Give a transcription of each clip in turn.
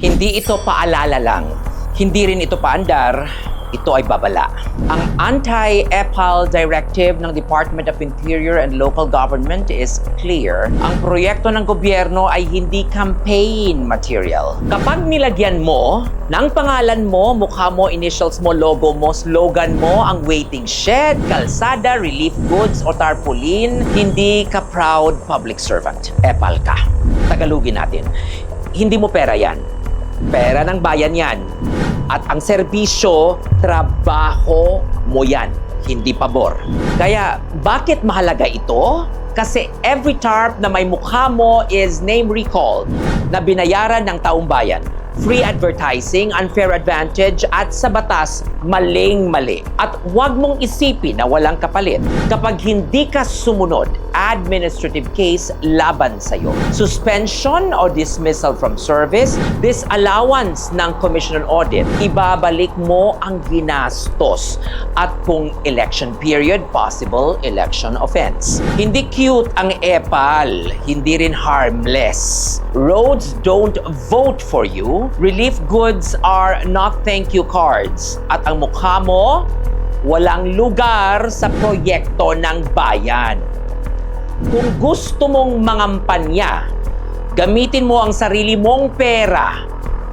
Hindi ito paalala lang. Hindi rin ito paandar. Ito ay babala. Ang Anti-EPAL Directive ng Department of Interior and Local Government is clear. Ang proyekto ng gobyerno ay hindi campaign material. Kapag nilagyan mo ng pangalan mo, mukha mo, initials mo, logo mo, slogan mo, ang waiting shed, kalsada, relief goods o tarpaulin, hindi ka proud public servant. EPAL ka. Tagalogin natin. Hindi mo pera yan. Pera ng bayan yan. At ang serbisyo, trabaho mo yan, hindi pabor. Kaya, bakit mahalaga ito? Kasi every TARP na may mukha mo is name recalled na binayaran ng taong bayan. Free advertising, unfair advantage, at sa batas, maling-mali. At huwag mong isipin na walang kapalit. Kapag hindi ka sumunod, administrative case laban sa'yo. Suspension or dismissal from service, disallowance ng commission on audit, ibabalik mo ang ginastos. At kung election period, possible election offense. Hindi cute ang EPAL, hindi rin harmless. Roads don't vote for you. Relief goods are not thank you cards. At ang mukha mo, walang lugar sa proyekto ng bayan. Kung gusto mong mangampanya, gamitin mo ang sarili mong pera,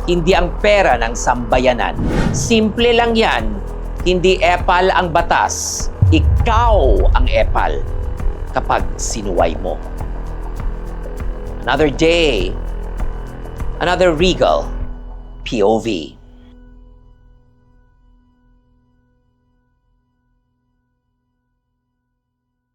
hindi ang pera ng sambayanan. Simple lang yan. Hindi EPAL ang batas. Ikaw ang EPAL kapag sinuway mo. Another day, another Regal POV.